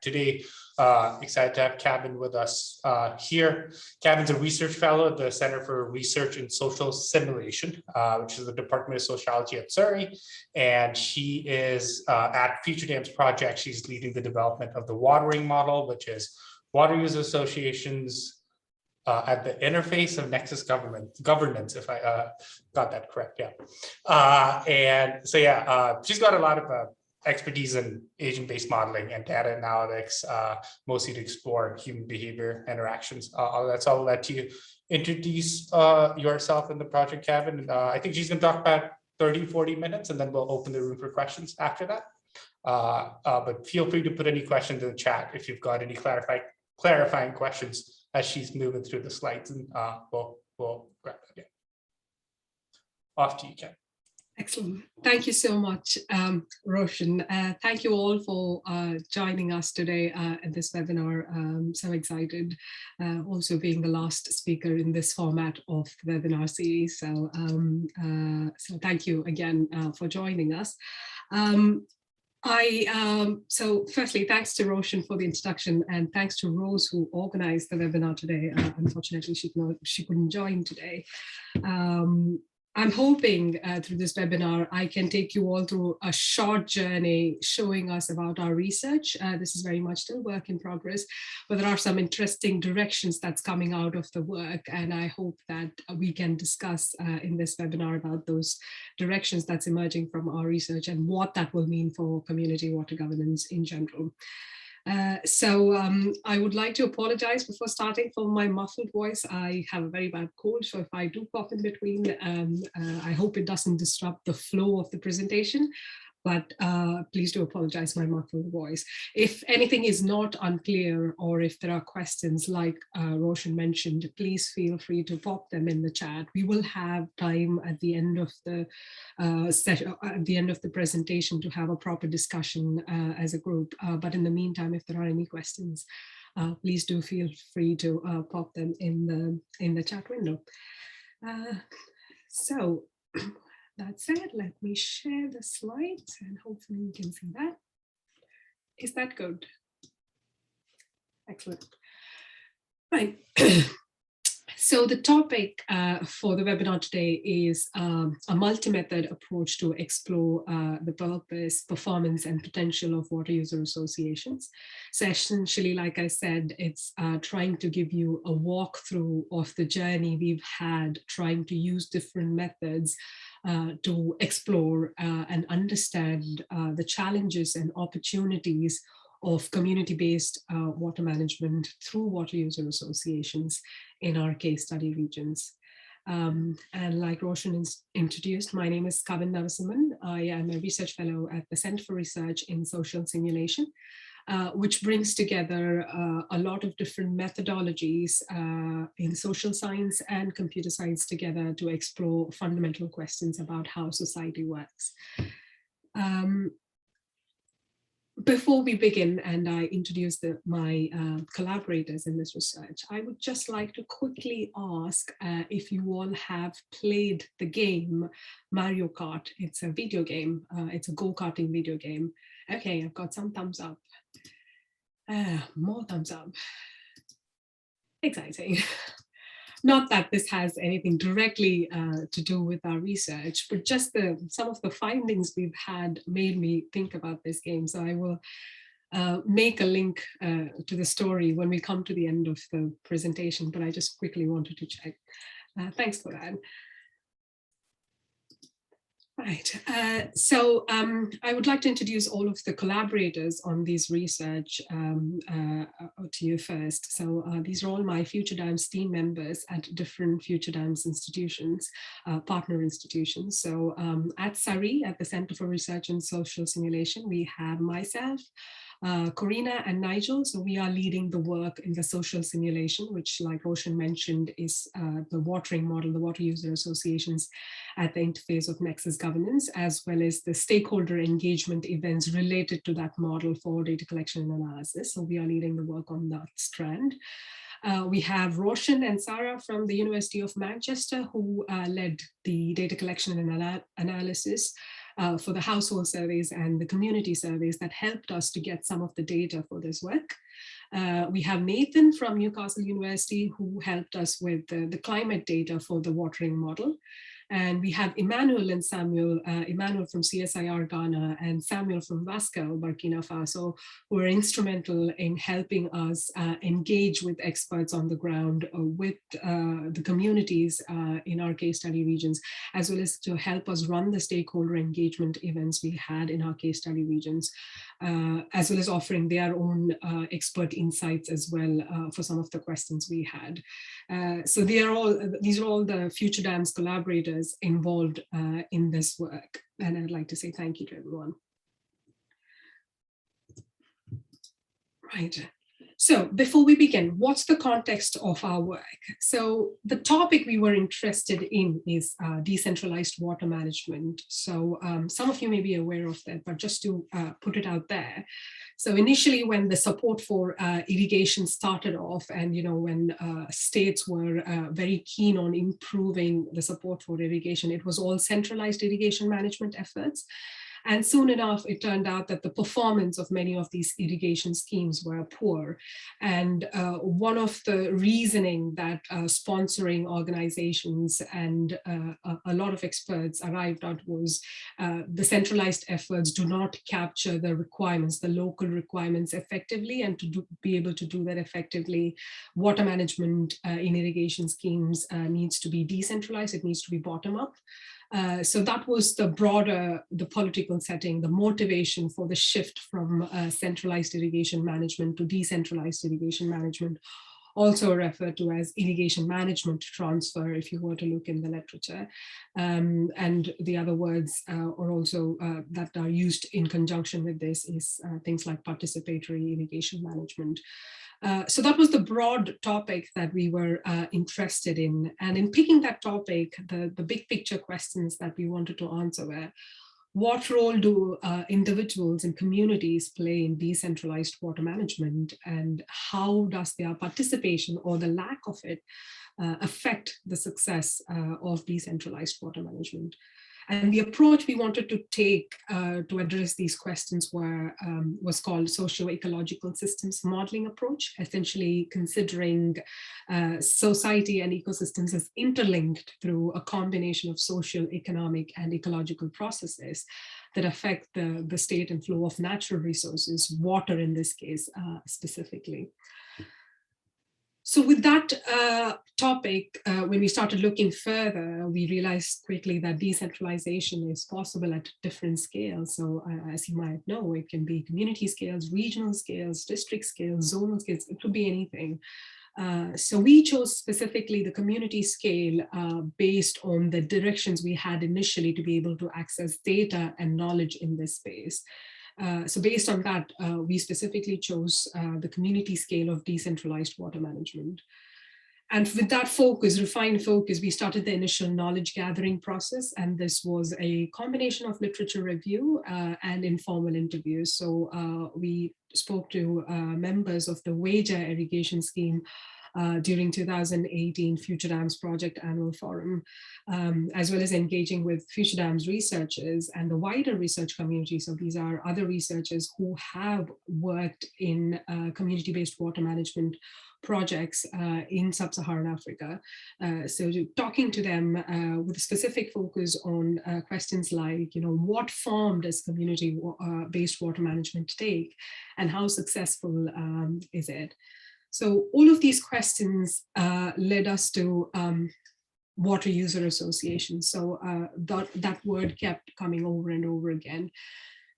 today, excited to have Kevin with us here. Kevin's a research fellow at the Center for Research in Social Simulation, which is the Department of Sociology at Surrey. And she is at FutureDAMS project. She's leading the development of the watering model, which is water user associations at the interface of Nexus governance, if I got that correct, yeah. And so, yeah, she's got a lot of expertise in agent-based modeling and data analytics, mostly to explore human behavior interactions. That's all. I'll let you introduce yourself in the project, Kevin. I think she's going to talk about 30, 40 minutes, and then we'll open the room for questions after that. But feel free to put any questions in the chat if you've got any clarifying questions as she's moving through the slides, and we'll grab that. Yeah. Off to you, Ken. Excellent. Thank you so much, Roshan. Thank you all for joining us today at this webinar. I'm so excited, also being the last speaker in this format of the webinar series. So, so thank you again for joining us. So firstly, thanks to Roshan for the introduction, and thanks to Rose who organized the webinar today. Unfortunately, she couldn't join today. I'm hoping through this webinar, I can take you all through a short journey showing us about our research. This is very much still work in progress, but there are some interesting directions that's coming out of the work. And I hope that we can discuss in this webinar about those directions that's emerging from our research and what that will mean for community water governance in general. I would like to apologize before starting for my muffled voice. I have a very bad cold, so if I do pop in between, I hope it doesn't disrupt the flow of the presentation. But please do apologize for my muffled voice. If anything is not unclear, or if there are questions like Roshan mentioned, please feel free to pop them in the chat. We will have time at the end of the session, at the end of the presentation, to have a proper discussion as a group. But in the meantime, if there are any questions, please do feel free to pop them in the chat window. That said, let me share the slides and hopefully you can see that. Is that good? Excellent. Right. So the topic for the webinar today is a multi-method approach to explore the purpose, performance, and potential of water user associations. So essentially, like I said, it's trying to give you a walkthrough of the journey we've had trying to use different methods to explore and understand the challenges and opportunities of community-based water management through water user associations in our case study regions. And like Roshan introduced, my name is Kavin Navasimhan. I am a research fellow at the Center for Research in Social Simulation, which brings together a lot of different methodologies in social science and computer science together to explore fundamental questions about how society works. Before we begin and I introduce my collaborators in this research, I would just like to quickly ask if you all have played the game Mario Kart. It's a video game. It's a go-karting video game. Okay, I've got some thumbs up. More thumbs up. Exciting. Not that this has anything directly to do with our research, but just some of the findings we've had made me think about this game. So I will make a link to the story when we come to the end of the presentation, but I just quickly wanted to check. Thanks for that. Right, I would like to introduce all of the collaborators on this research to you first. So these are all my FutureDAMS team members at different FutureDAMS institutions, partner institutions. So at Surrey, at the Center for Research in Social Simulation, we have myself, Corina and Nigel. So we are leading the work in the social simulation, which, like Roshan mentioned, is the watering model, the water user associations at the interface of Nexus governance, as well as the stakeholder engagement events related to that model for data collection and analysis. So we are leading the work on that strand. We have Roshan and Sarah from the University of Manchester, who led the data collection and analysis for the household surveys and the community surveys that helped us to get some of the data for this work. We have Nathan from Newcastle University, who helped us with the climate data for the watering model. And we have Emmanuel and Samuel, Emmanuel from CSIR Ghana and Samuel from Vasco, Burkina Faso, who are instrumental in helping us engage with experts on the ground, with the communities in our case study regions, as well as to help us run the stakeholder engagement events we had in our case study regions, as well as offering their own expert insights as well for some of the questions we had. So these are all the FutureDAMS collaborators involved in this work. And I'd like to say thank you to everyone. Right. So before we begin, what's the context of our work? So the topic we were interested in is decentralized water management. So some of you may be aware of that, but just to put it out there. So initially, when the support for irrigation started off, and when states were very keen on improving the support for irrigation, it was all centralized irrigation management efforts. And soon enough, it turned out that the performance of many of these irrigation schemes were poor. And one of the reasoning that sponsoring organizations and a lot of experts arrived at was the centralized efforts do not capture the requirements, the local requirements effectively. And to be able to do that effectively, water management in irrigation schemes needs to be decentralized. It needs to be bottom up. So that was the political setting, the motivation for the shift from centralized irrigation management to decentralized irrigation management, also referred to as irrigation management transfer, if you were to look in the literature. And the other words are also that are used in conjunction with this is things like participatory irrigation management. So that was the broad topic that we were interested in. And in picking that topic, the big picture questions that we wanted to answer were, what role do individuals and communities play in decentralized water management? And how does their participation or the lack of it affect the success of decentralized water management? And the approach we wanted to take to address these questions was called Socio-Ecological Systems Modeling Approach, essentially considering society and ecosystems as interlinked through a combination of social, economic, and ecological processes that affect the state and flow of natural resources, water in this case specifically. So with that topic, when we started looking further, we realized quickly that decentralization is possible at different scales. So as you might know, it can be community scales, regional scales, district scales, zonal scales, it could be anything. So we chose specifically the community scale based on the directions we had initially to be able to access data and knowledge in this space. So based on that, we specifically chose the community scale of decentralized water management. And with that focus, refined focus, we started the initial knowledge gathering process. And this was a combination of literature review and informal interviews. So we spoke to members of the WUAs irrigation scheme during 2018 FutureDAMS Project Annual Forum, as well as engaging with FutureDAMS researchers and the wider research community. So these are other researchers who have worked in community-based water management projects in sub-Saharan Africa. So talking to them with a specific focus on questions like, what form does community-based water management take and how successful is it? So all of these questions led us to water user associations. So that word kept coming over and over again.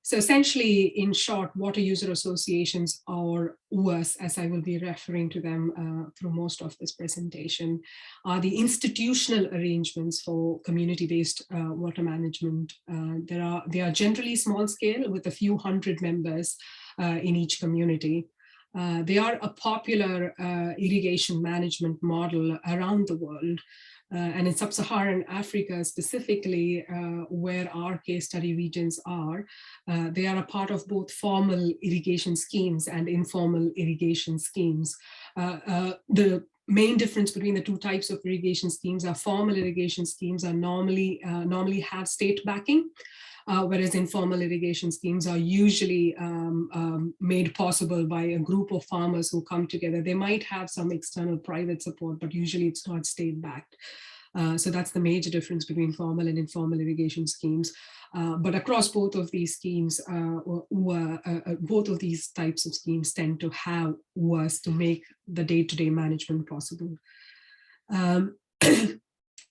So essentially, in short, water user associations, or WUAs, as I will be referring to them through most of this presentation, are the institutional arrangements for community-based water management. They are generally small scale with a few hundred members in each community. They are a popular irrigation management model around the world. And in sub-Saharan Africa specifically, where our case study regions are, they are a part of both formal irrigation schemes and informal irrigation schemes. The main difference between the two types of irrigation schemes are formal irrigation schemes are normally have state backing. whereas informal irrigation schemes are usually made possible by a group of farmers who come together. They might have some external private support, but usually it's not state-backed. So that's the major difference between formal and informal irrigation schemes. But across both of these schemes, both of these types of schemes tend to have WUAs to make the day-to-day management possible.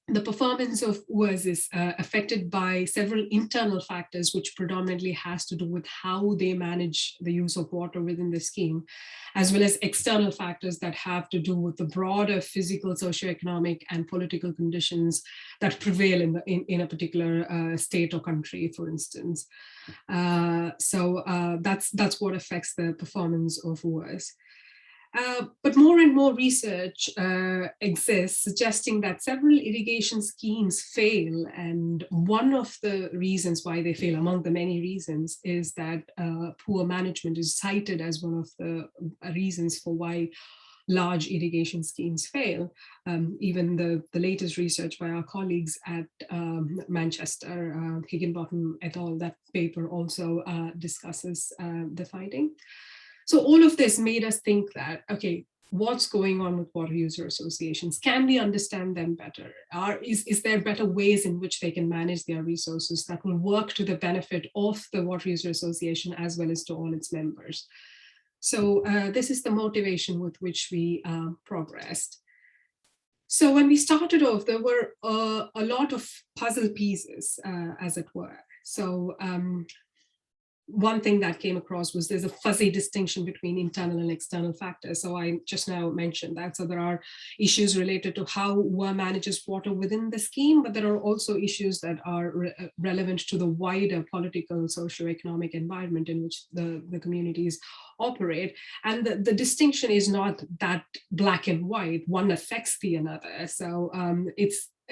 The performance of WUAs is affected by several internal factors, which predominantly has to do with how they manage the use of water within the scheme, as well as external factors that have to do with the broader physical, socioeconomic, and political conditions that prevail in a particular state or country, for instance. So that's what affects the performance of WUAs. But more and more research exists suggesting that several irrigation schemes fail. And one of the reasons why they fail, among the many reasons, is that poor management is cited as one of the reasons for why large irrigation schemes fail. Even the latest research by our colleagues at Manchester, Higginbottom et al., that paper also discusses the finding. So all of this made us think that, okay, what's going on with water user associations? Can we understand them better? Is there better ways in which they can manage their resources that will work to the benefit of the water user association as well as to all its members? So this is the motivation with which we progressed. So when we started off, there were a lot of puzzle pieces, as it were. So one thing that came across was there's a fuzzy distinction between internal and external factors. So I just now mentioned that. So there are issues related to how WUA manages water within the scheme, but there are also issues that are relevant to the wider political, socio-economic environment in which the communities operate. And the distinction is not that black and white. One affects the another. So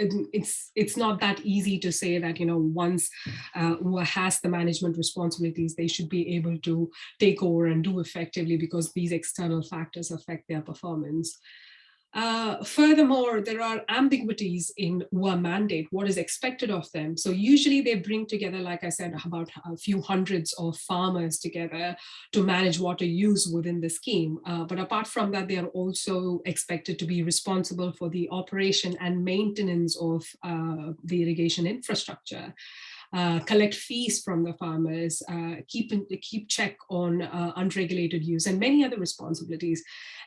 it's not that easy to say that, you know, once WUA has the management responsibilities, they should be able to take over and do effectively because these external factors affect their performance. Furthermore, there are ambiguities in WUA mandate, what is expected of them. So usually they bring together, like I said, about a few hundreds of farmers together to manage water use within the scheme. But apart from that, they are also expected to be responsible for the operation and maintenance of the irrigation infrastructure. Collect fees from the farmers, keep check on unregulated use, and many other responsibilities.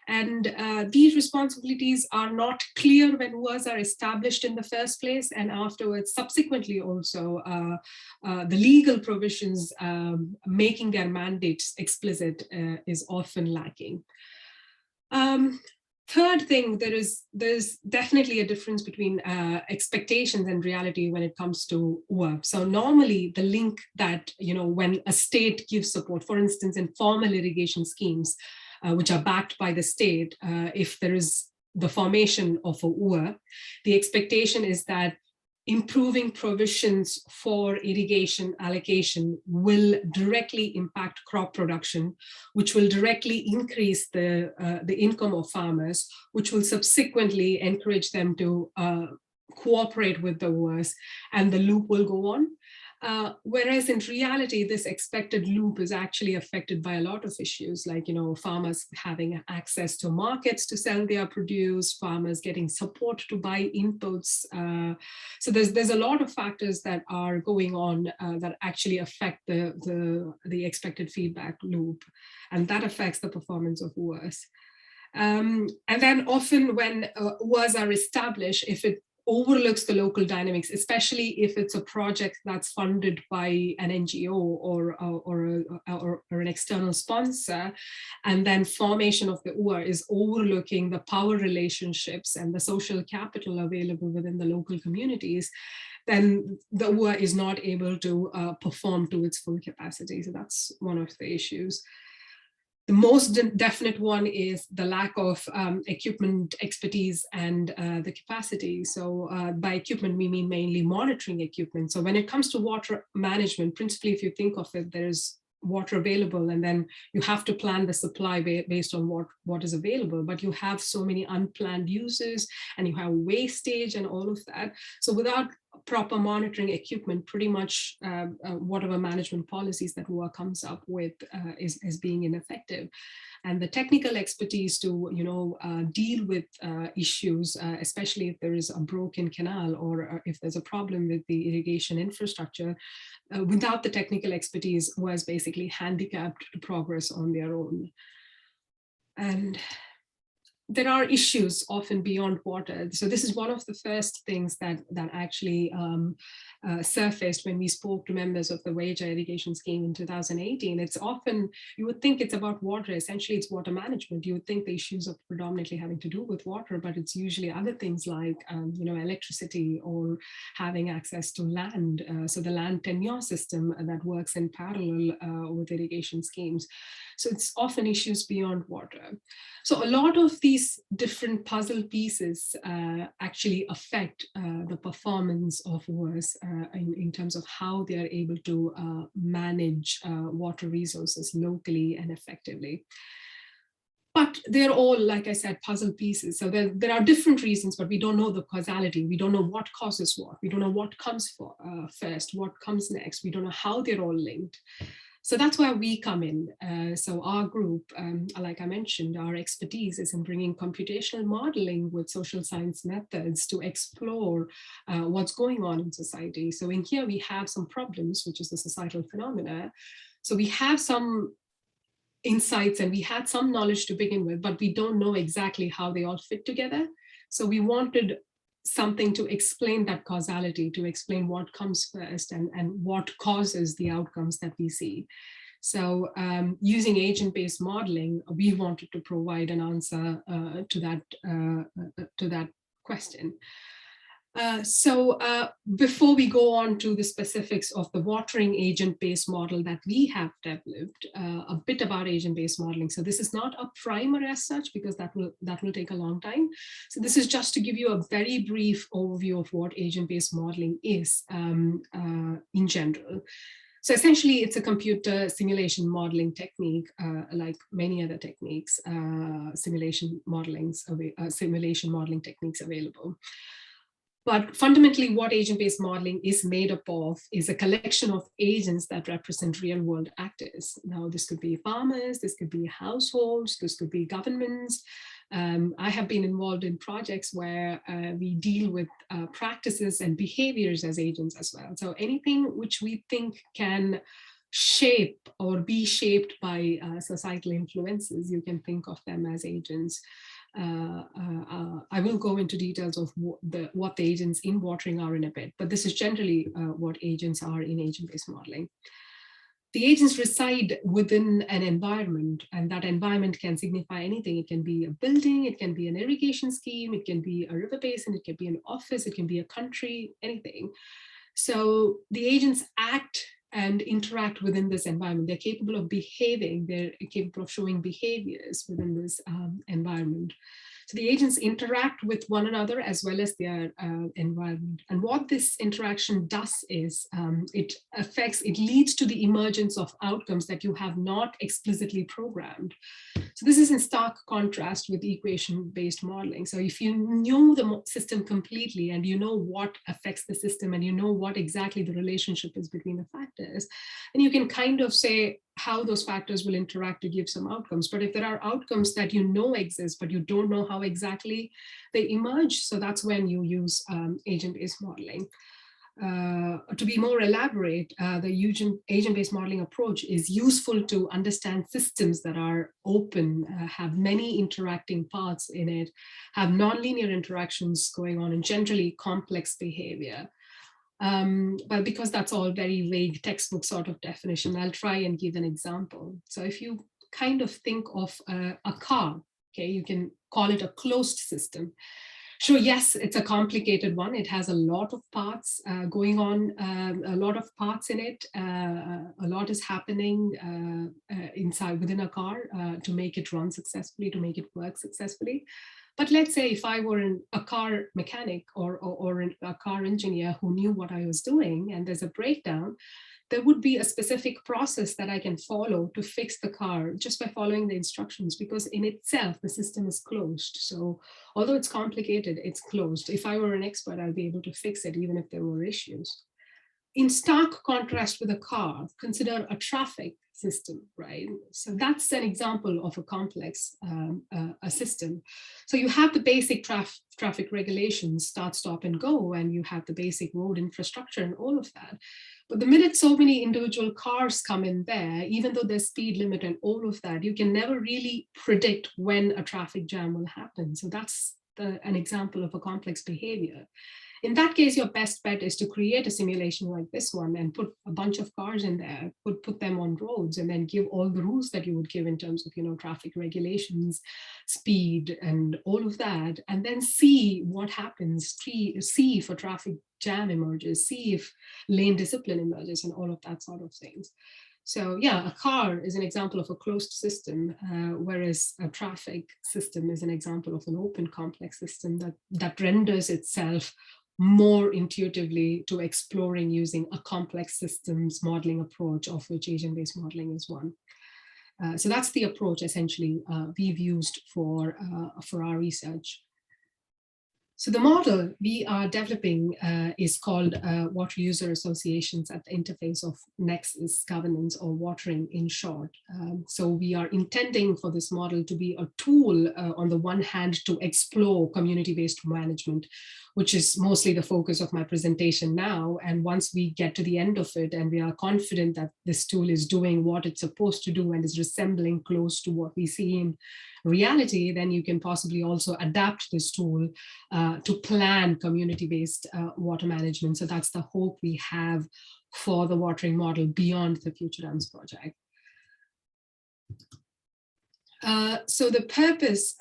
And these responsibilities are not clear when WUAs are established in the first place, and afterwards, subsequently also, the legal provisions making their mandates explicit is often lacking. Third thing, there's definitely a difference between expectations and reality when it comes to WUA. So normally the link that, you know, when a state gives support, for instance, in formal irrigation schemes, which are backed by the state, if there is the formation of a WUA, the expectation is that improving provisions for irrigation allocation will directly impact crop production, which will directly increase the income of farmers, which will subsequently encourage them to cooperate with the WUAs, and the loop will go on. Whereas in reality, this expected loop is actually affected by a lot of issues, like, you know, farmers having access to markets to sell their produce, farmers getting support to buy inputs. So there's a lot of factors that are going on that actually affect the expected feedback loop, and that affects the performance of WUAs. And then often when WUAs are established, if it overlooks the local dynamics, especially if it's a project that's funded by an NGO or an external sponsor, and then formation of the WUA is overlooking the power relationships and the social capital available within the local communities, then the WUA is not able to perform to its full capacity. So that's one of the issues. The most definite one is the lack of equipment expertise and the capacity. So by equipment, we mean mainly monitoring equipment. So when it comes to water management, principally, if you think of it, there's water available, and then you have to plan the supply based on what is available, but you have so many unplanned uses and you have wastage and all of that. So without proper monitoring equipment, pretty much whatever management policies that WUA comes up with is being ineffective. And the technical expertise to deal with issues, especially if there is a broken canal or if there's a problem with the irrigation infrastructure, without the technical expertise was basically handicapped to progress on their own. And there are issues often beyond water. So this is one of the first things that actually surfaced when we spoke to members of the WUA irrigation scheme in 2018. It's often, you would think it's about water. Essentially, it's water management. You would think the issues are predominantly having to do with water, but it's usually other things like, electricity or having access to land. So the land tenure system that works in parallel with irrigation schemes. So it's often issues beyond water. So a lot of these different puzzle pieces actually affect the performance of WUAs in terms of how they are able to manage water resources locally and effectively. But they're all, like I said, puzzle pieces. So there are different reasons, but we don't know the causality. We don't know what causes what. We don't know what comes first, what comes next. We don't know how they're all linked. So that's where we come in. So our group, like I mentioned, our expertise is in bringing computational modeling with social science methods to explore what's going on in society. So in here we have some problems, which is the societal phenomena. So we have some insights and we had some knowledge to begin with, but we don't know exactly how they all fit together. So we wanted something to explain that causality, to explain what comes first and what causes the outcomes that we see. So using agent-based modeling, we wanted to provide an answer to that question. So before we go on to the specifics of the watering agent-based model that we have developed, a bit about agent-based modeling. So this is not a primer as such, because that will take a long time. So this is just to give you a very brief overview of what agent-based modeling is in general. So essentially, it's a computer simulation modeling technique, like many other techniques, simulation modeling techniques available. But fundamentally, what agent-based modeling is made up of is a collection of agents that represent real-world actors. Now, this could be farmers, this could be households, this could be governments. I have been involved in projects where we deal with practices and behaviors as agents as well. So anything which we think can shape or be shaped by societal influences, you can think of them as agents. I will go into details of what the agents in watering are in a bit, but this is generally what agents are in agent-based modeling. The agents reside within an environment, and that environment can signify anything. It can be a building, it can be an irrigation scheme, it can be a river basin, it can be an office, it can be a country, anything. So the agents act and interact within this environment. They're capable of behaving, they're capable of showing behaviors within this environment. So the agents interact with one another as well as their environment. And what this interaction does is it leads to the emergence of outcomes that you have not explicitly programmed. So this is in stark contrast with equation-based modeling. So if you know the system completely and you know what affects the system and you know what exactly the relationship is between the factors, then you can kind of say how those factors will interact to give some outcomes. But if there are outcomes that you know exist, but you don't know how exactly they emerge, so that's when you use agent-based modeling. To be more elaborate, the agent-based modeling approach is useful to understand systems that are open, have many interacting parts in it, have nonlinear interactions going on, and generally complex behavior. But because that's all very vague textbook sort of definition, I'll try and give an example. So if you kind of think of a car, okay, you can call it a closed system. Sure, yes, it's a complicated one. It has a lot of parts going on, a lot of parts in it. A lot is happening inside within a car to make it run successfully, to make it work successfully. But let's say if I were a car mechanic or a car engineer who knew what I was doing and there's a breakdown, there would be a specific process that I can follow to fix the car just by following the instructions, because in itself, the system is closed. So although it's complicated, it's closed. If I were an expert, I'd be able to fix it even if there were issues. In stark contrast with a car, consider a traffic system, right? So that's an example of a complex a system. So you have the basic traffic regulations, start, stop, and go, and you have the basic road infrastructure and all of that. But the minute so many individual cars come in there, even though there's speed limit and all of that, you can never really predict when a traffic jam will happen. So that's an example of a complex behavior. In that case, your best bet is to create a simulation like this one and put a bunch of cars in there, put them on roads, and then give all the rules that you would give in terms of, traffic regulations, speed, and all of that, and then see what happens, see if a traffic jam emerges, see if lane discipline emerges, and all of that sort of things. So yeah, a car is an example of a closed system, whereas a traffic system is an example of an open complex system that renders itself more intuitively to exploring using a complex systems modeling approach, of which agent-based modeling is one. So that's the approach essentially we've used for our research. So the model we are developing is called Water User Associations at the Interface of Nexus Governance, or watering in short. So we are intending for this model to be a tool on the one hand to explore community-based management, which is mostly the focus of my presentation now. And once we get to the end of it and we are confident that this tool is doing what it's supposed to do and is resembling close to what we see in reality, then you can possibly also adapt this tool to plan community-based water management. So that's the hope we have for the watering model beyond the FutureDAMS project. So the purpose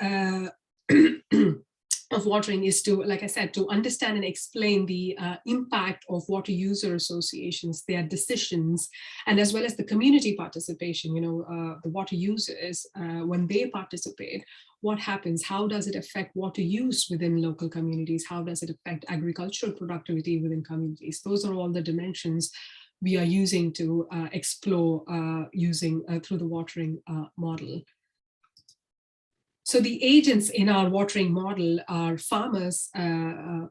of watering is to, like I said, to understand and explain the impact of water user associations, their decisions, and as well as the community participation, the water users, when they participate, what happens, how does it affect water use within local communities, how does it affect agricultural productivity within communities. Those are all the dimensions we are using to explore through the watering model. So the agents in our watering model are farmers,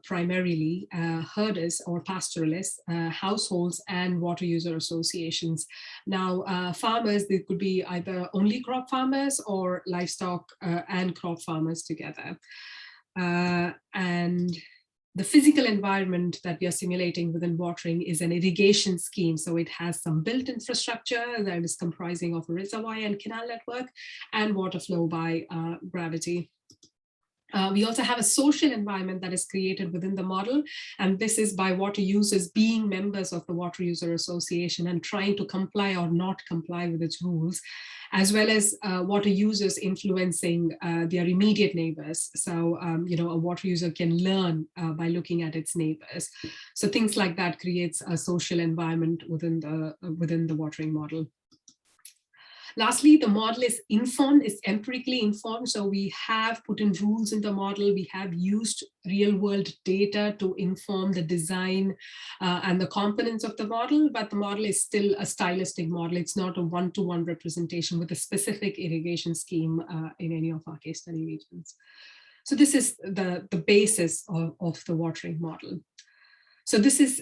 primarily, herders or pastoralists, households, and water user associations. Now, farmers, they could be either only crop farmers or livestock and crop farmers together. And the physical environment that we are simulating within watering is an irrigation scheme. So it has some built infrastructure that is comprising of a reservoir and canal network and water flow by gravity. We also have a social environment that is created within the model, and this is by water users being members of the Water User Association and trying to comply or not comply with its rules, as well as water users influencing their immediate neighbors. So, a water user can learn by looking at its neighbors. So things like that creates a social environment within the watering model. Lastly, the model is informed, it's empirically informed. So we have put in rules in the model. We have used real world data to inform the design and the components of the model, but the model is still a stylistic model. It's not a one-to-one representation with a specific irrigation scheme in any of our case study regions. So this is the basis of the watering model. So this is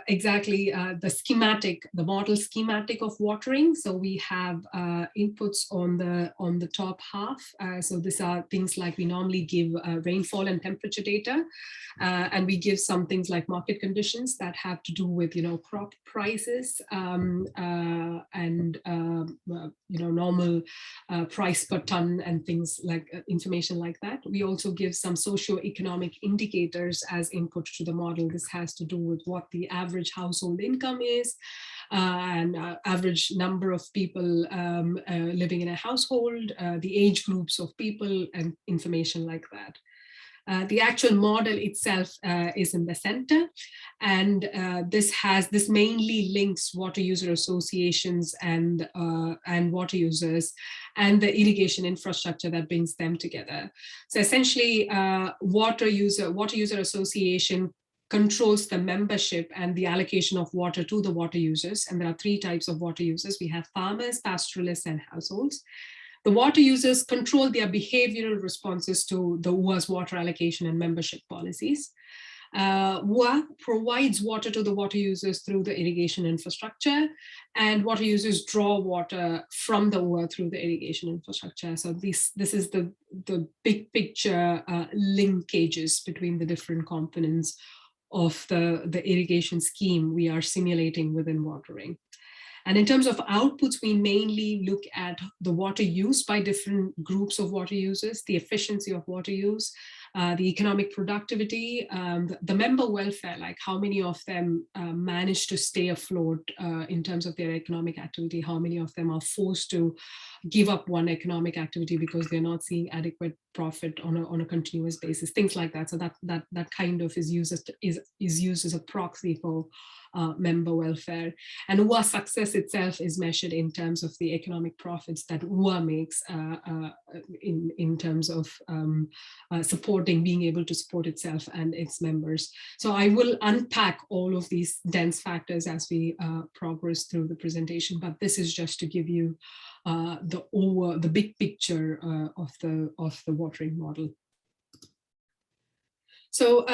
exactly the model schematic of watering. So we have inputs on the top half. So these are things like we normally give rainfall and temperature data, and we give some things like market conditions that have to do with crop prices and normal price per ton and things like information like that. We also give some socio-economic indicators as input to the model. This has to do with what the average household income is and average number of people living in a household, the age groups of people, and information like that. The actual model itself is in the center, and this mainly links water user associations and water users and the irrigation infrastructure that brings them together. So essentially, water user association controls the membership and the allocation of water to the water users. And there are three types of water users. We have farmers, pastoralists, and households. The water users control their behavioral responses to the WUA's water allocation and membership policies. WUA provides water to the water users through the irrigation infrastructure, and water users draw water from the WUA through the irrigation infrastructure. So this is the big picture linkages between the different components of the irrigation scheme we are simulating within watering. And in terms of outputs, we mainly look at the water use by different groups of water users, the efficiency of water use, the economic productivity, the member welfare, like how many of them manage to stay afloat in terms of their economic activity, how many of them are forced to give up one economic activity because they're not seeing adequate profit on a continuous basis, things like that. So that kind of is used as a proxy for member welfare. And WUA success itself is measured in terms of the economic profits that WUA makes in terms of being able to support itself and its members. So I will unpack all of these dense factors as we progress through the presentation, but this is just to give you the big picture of the watering model. So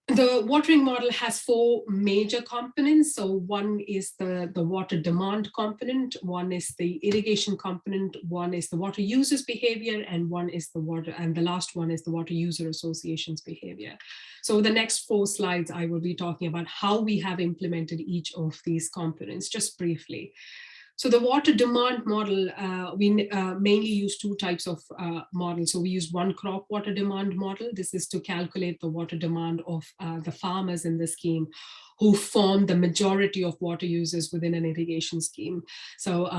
the watering model has four major components. So one is the water demand component, one is the irrigation component, one is the water users behavior, and the last one is the water user associations behavior. So the next 4 slides, I will be talking about how we have implemented each of these components, just briefly. So the water demand model, we mainly use 2 types of models. So we use one crop water demand model. This is to calculate the water demand of the farmers in the scheme who form the majority of water users within an irrigation scheme. So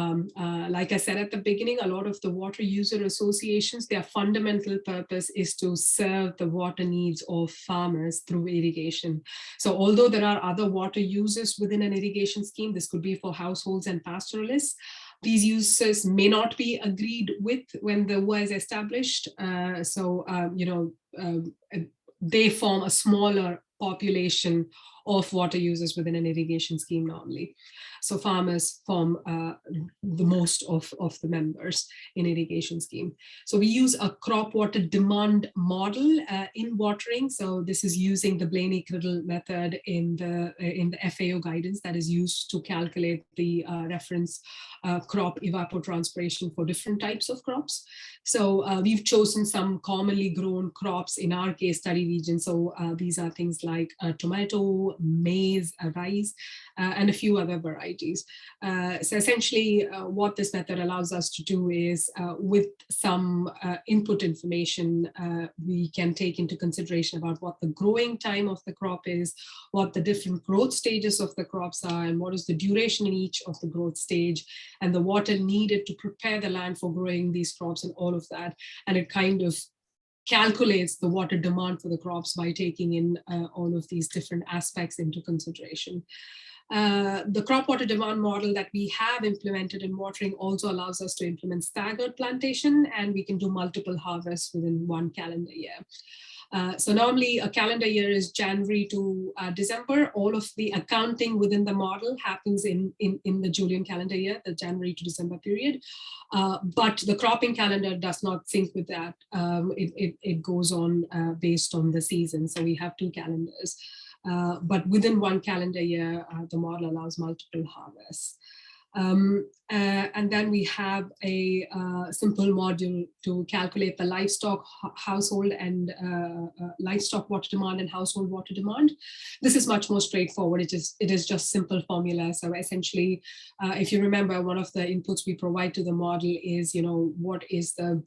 like I said at the beginning, a lot of the water user associations, their fundamental purpose is to serve the water needs of farmers through irrigation. So although there are other water users within an irrigation scheme, this could be for households and pastoralists, these users may not be agreed with when the WUA is established. They form a smaller population of water users within an irrigation scheme normally. So farmers form the most of the members in irrigation scheme. So we use a crop water demand model in watering. So this is using the Blaney-Criddle method in the FAO guidance that is used to calculate the reference crop evapotranspiration for different types of crops. So we've chosen some commonly grown crops in our case study region. So these are things like tomato, maize, rice, and a few other varieties. So essentially what this method allows us to do is with some input information, we can take into consideration about what the growing time of the crop is, what the different growth stages of the crops are, and what is the duration in each of the growth stage, and the water needed to prepare the land for growing these crops and all of that. And it kind of calculates the water demand for the crops by taking in all of these different aspects into consideration. The crop water demand model that we have implemented in watering also allows us to implement staggered plantation, and we can do multiple harvests within one calendar year. So normally a calendar year is January to December. All of the accounting within the model happens in the Julian calendar year, the January to December period. But the cropping calendar does not sync with that. It goes on based on the season. So we have 2 calendars. But within one calendar year, the model allows multiple harvests. And then we have a simple module to calculate the livestock household and livestock water demand and household water demand. This is much more straightforward. It is just simple formula. So essentially, if you remember, one of the inputs we provide to the model is, what is the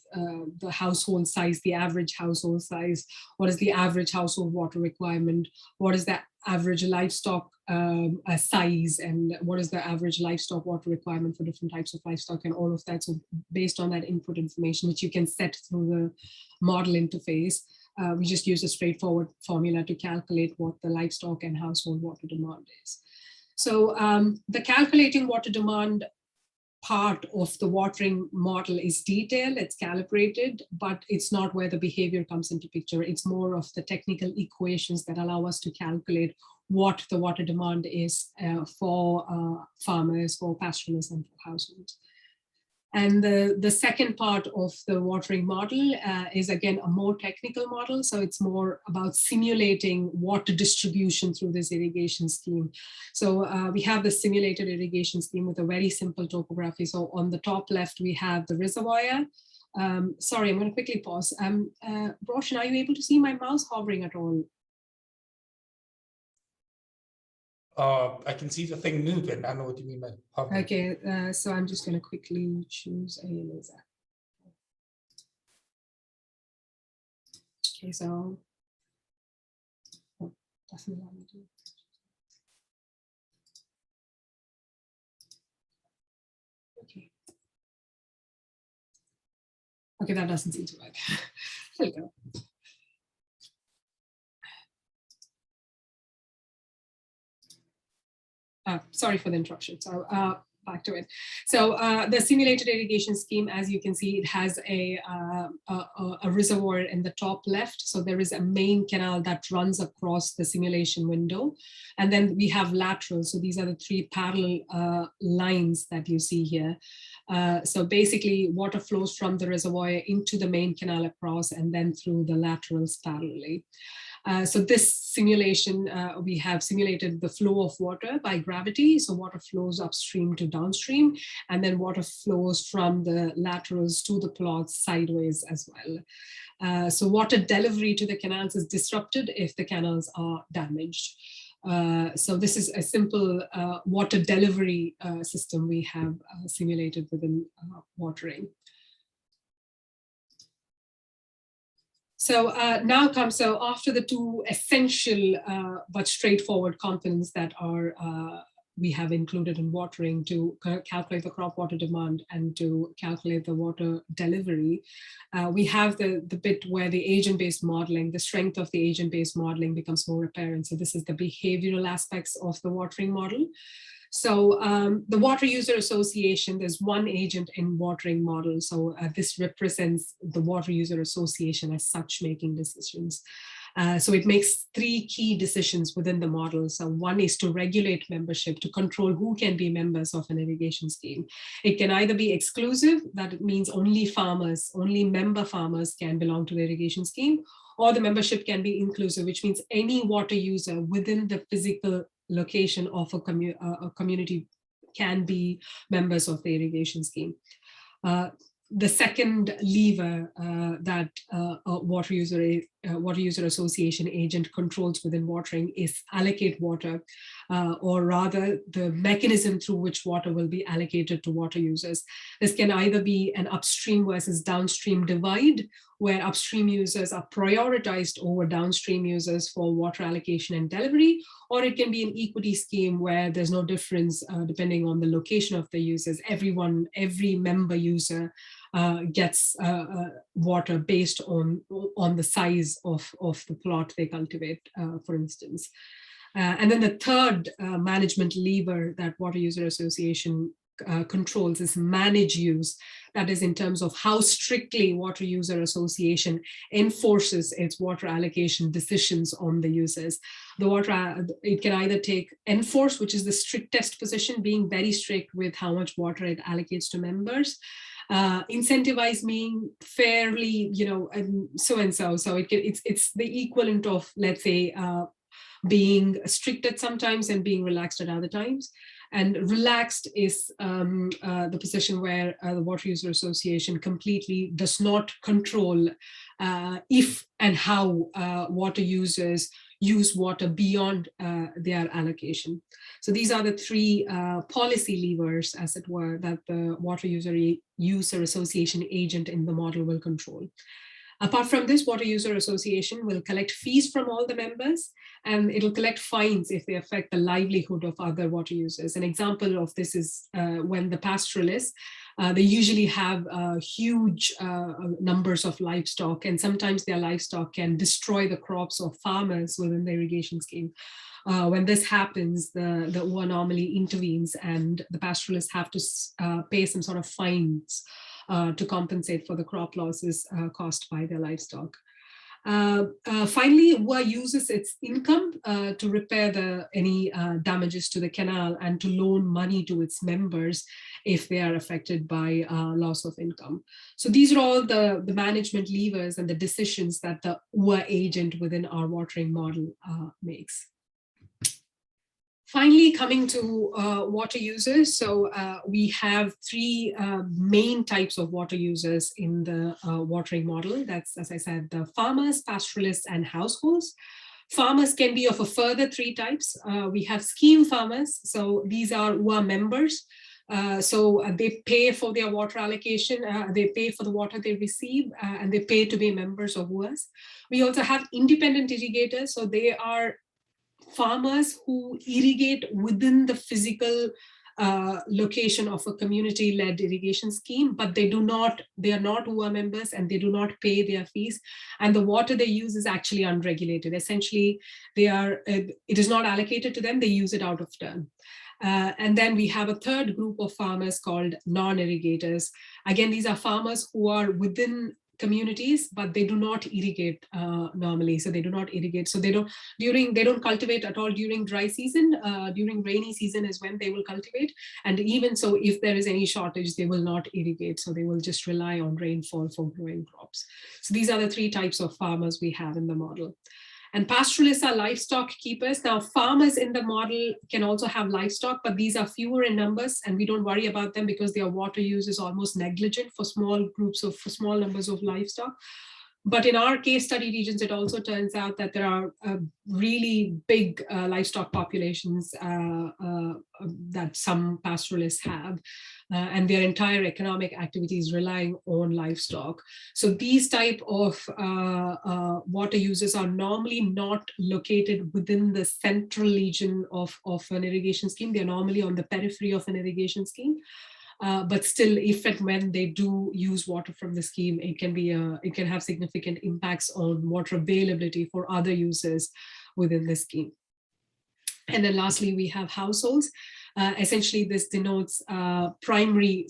household size, the average household size, what is the average household water requirement, what is the average livestock size, and what is the average livestock water requirement for different types of livestock, and all of that. So based on that input information, which you can set through the model interface, we just use a straightforward formula to calculate what the livestock and household water demand is. So the calculating water demand part of the watering model is detailed, it's calibrated, but it's not where the behavior comes into picture. It's more of the technical equations that allow us to calculate what the water demand is for farmers, for pastoralists, and for households. And the second part of the watering model is again a more technical model. So it's more about simulating water distribution through this irrigation scheme. So we have the simulated irrigation scheme with a very simple topography. So on the top left, we have the reservoir. Sorry, I'm going to quickly pause. Roshan, are you able to see my mouse hovering at all? I can see the thing moving. I don't know what you mean by hovering. Okay, so I'm just going to quickly choose a laser. Okay, so doesn't allow me to. Okay. Okay, that doesn't seem to work. There we go. Sorry for the interruption. So back to it. So the simulated irrigation scheme, as you can see, it has a reservoir in the top left. So there is a main canal that runs across the simulation window. And then we have laterals. So these are the three parallel lines that you see here. So basically water flows from the reservoir into the main canal across and then through the laterals parallelly. So this simulation, we have simulated the flow of water by gravity. So water flows upstream to downstream, and then water flows from the laterals to the plots sideways as well. So water delivery to the canals is disrupted if the canals are damaged. So this is a simple water delivery system we have simulated within watering. So now comes, so after the two essential but straightforward components that are we have included in watering to calculate the crop water demand and to calculate the water delivery, we have the bit where the agent-based modeling, the strength of the agent-based modeling becomes more apparent. So this is the behavioral aspects of the watering model. So the water user association, there's one agent in watering model. So this represents the water user association as such making decisions. So it makes three key decisions within the model. So one is to regulate membership, to control who can be members of an irrigation scheme. It can either be exclusive, that it means only farmers, only member farmers can belong to the irrigation scheme, or the membership can be inclusive, which means any water user within the physical location of a community can be members of the irrigation scheme. The second lever that a water user association agent controls within watering is allocate water, or rather the mechanism through which water will be allocated to water users. This can either be an upstream versus downstream divide, where upstream users are prioritized over downstream users for water allocation and delivery, or it can be an equity scheme where there's no difference depending on the location of the users. Every member user gets water based on the size of the plot they cultivate, for instance. And then the third management lever that water user association controls is manage use. That is in terms of how strictly water user association enforces its water allocation decisions on the users. It can either take enforce, which is the strictest position, being very strict with how much water it allocates to members. Incentivize mean fairly, and so. So it's the equivalent of, let's say, being strict at some times and being relaxed at other times. And relaxed is the position where the Water User Association completely does not control if and how water users use water beyond their allocation. So these are the three policy levers, as it were, that the Water User Association agent in the model will control. Apart from this, Water User Association will collect fees from all the members, and it'll collect fines if they affect the livelihood of other water users. An example of this is when the pastoralists They usually have huge numbers of livestock, and sometimes their livestock can destroy the crops of farmers within the irrigation scheme. When this happens, the WUA normally intervenes, and the pastoralists have to pay some sort of fines to compensate for the crop losses caused by their livestock. Finally, WUA uses its income to repair any damages to the canal and to loan money to its members if they are affected by loss of income. So these are all the management levers and the decisions that the WUA agent within our watering model makes. Finally, coming to water users. So we have three main types of water users in the watering model. That's, as I said, the farmers, pastoralists, and households. Farmers can be of a further three types. We have scheme farmers. So these are WUA members. So they pay for their water allocation, they pay for the water they receive, and they pay to be members of WUAs. We also have independent irrigators. So they are farmers who irrigate within the physical location of a community-led irrigation scheme, but they are not WUA members, and they do not pay their fees, and the water they use is actually unregulated. Essentially, it is not allocated to them, they use it out of turn. And then we have a third group of farmers called non-irrigators. Again, these are farmers who are within communities, but they do not irrigate normally. So they do not irrigate. So they don't cultivate at all during dry season. During rainy season is when they will cultivate. And even so, if there is any shortage, they will not irrigate. So they will just rely on rainfall for growing crops. So these are the three types of farmers we have in the model. And pastoralists are livestock keepers. Now, farmers in the model can also have livestock, but these are fewer in numbers, and we don't worry about them because their water use is almost negligent for small numbers of livestock. But in our case study regions, it also turns out that there are really big livestock populations that some pastoralists have, and their entire economic activity is relying on livestock. So these type of water users are normally not located within the central region of an irrigation scheme. They're normally on the periphery of an irrigation scheme. But still, if and when they do use water from the scheme, it can have significant impacts on water availability for other users within the scheme. And then lastly, we have households. Essentially, this denotes primary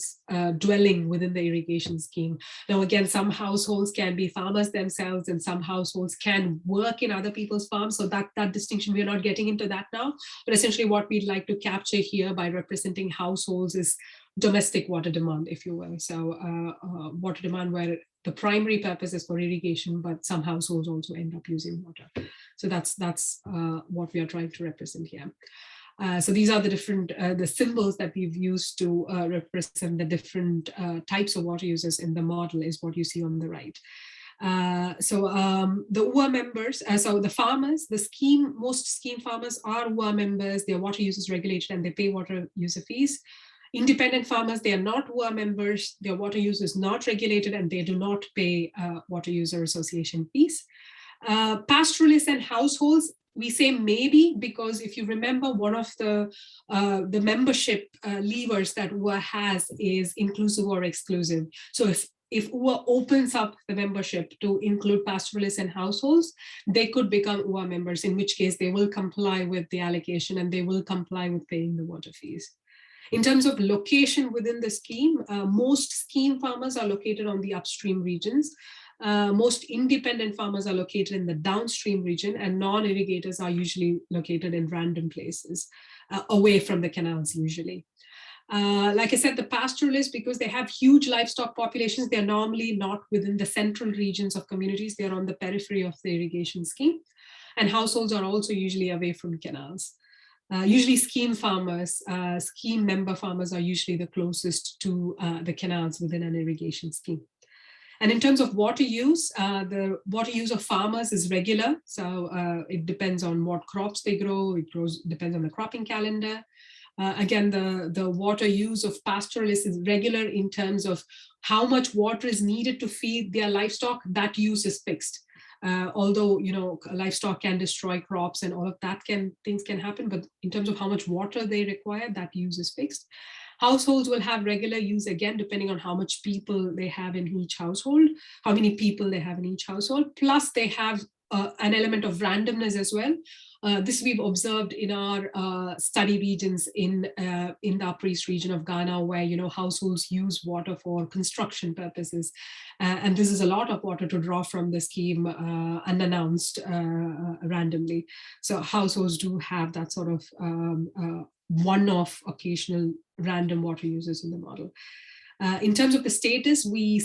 dwelling within the irrigation scheme. Now, again, some households can be farmers themselves, and some households can work in other people's farms. So that distinction, we're not getting into that now. But essentially, what we'd like to capture here by representing households is domestic water demand, if you will. So water demand where the primary purpose is for irrigation, but some households also end up using water. So that's what we are trying to represent here. So these are the different the symbols that we've used to represent the different types of water users in the model is what you see on the right. The WUA members, so the farmers, most scheme farmers are WUA members. Their water use is regulated and they pay water user fees. Independent farmers, they are not WUA members, their water use is not regulated, and they do not pay water user association fees. Pastoralists and households, we say maybe, because if you remember, one of the membership levers that WUA has is inclusive or exclusive. So if WUA opens up the membership to include pastoralists and households, they could become WUA members, in which case they will comply with the allocation and they will comply with paying the water fees. In terms of location within the scheme, most scheme farmers are located on the upstream regions. Most independent farmers are located in the downstream region, and non-irrigators are usually located in random places, away from the canals usually. Like I said, the pastoralists, because they have huge livestock populations, they're normally not within the central regions of communities, they're on the periphery of the irrigation scheme. And households are also usually away from canals. Usually scheme farmers, scheme member farmers are usually the closest to the canals within an irrigation scheme. And in terms of water use, the water use of farmers is regular. So it depends on what crops they grow. Depends on the cropping calendar. Again, the water use of pastoralists is regular in terms of how much water is needed to feed their livestock. That use is fixed. Although, livestock can destroy crops and all of that things can happen, but in terms of how much water they require, that use is fixed. Households will have regular use, again, depending on how much people they have in each household, how many people they have in each household. Plus, they have an element of randomness as well. This we've observed in our study regions in the Upper East region of Ghana, where households use water for construction purposes, and this is a lot of water to draw from the scheme unannounced randomly. So households do have that sort of one-off occasional random water users in the model. In terms of the status, we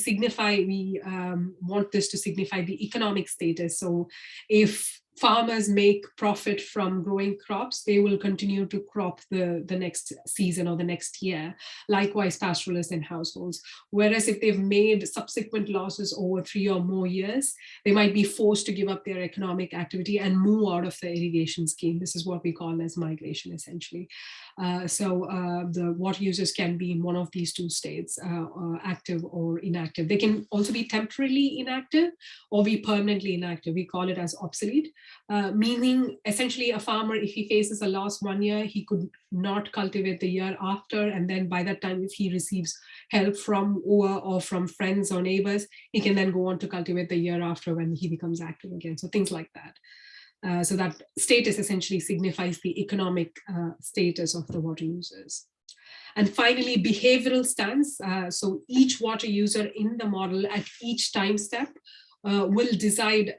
want this to signify the economic status. So if farmers make profit from growing crops, they will continue to crop the next season or the next year. Likewise, pastoralists and households. Whereas if they've made subsequent losses over 3 or more years, they might be forced to give up their economic activity and move out of the irrigation scheme. This is what we call as migration, essentially. The water users can be in one of these two states, active or inactive. They can also be temporarily inactive or be permanently inactive. We call it as obsolete. Meaning essentially a farmer, if he faces a loss 1 year, he could not cultivate the year after, and then by that time, if he receives help from WUA or from friends or neighbors, he can then go on to cultivate the year after when he becomes active again. So things like that. So that status essentially signifies the economic status of the water users. And finally, behavioral stance. So each water user in the model at each time step will decide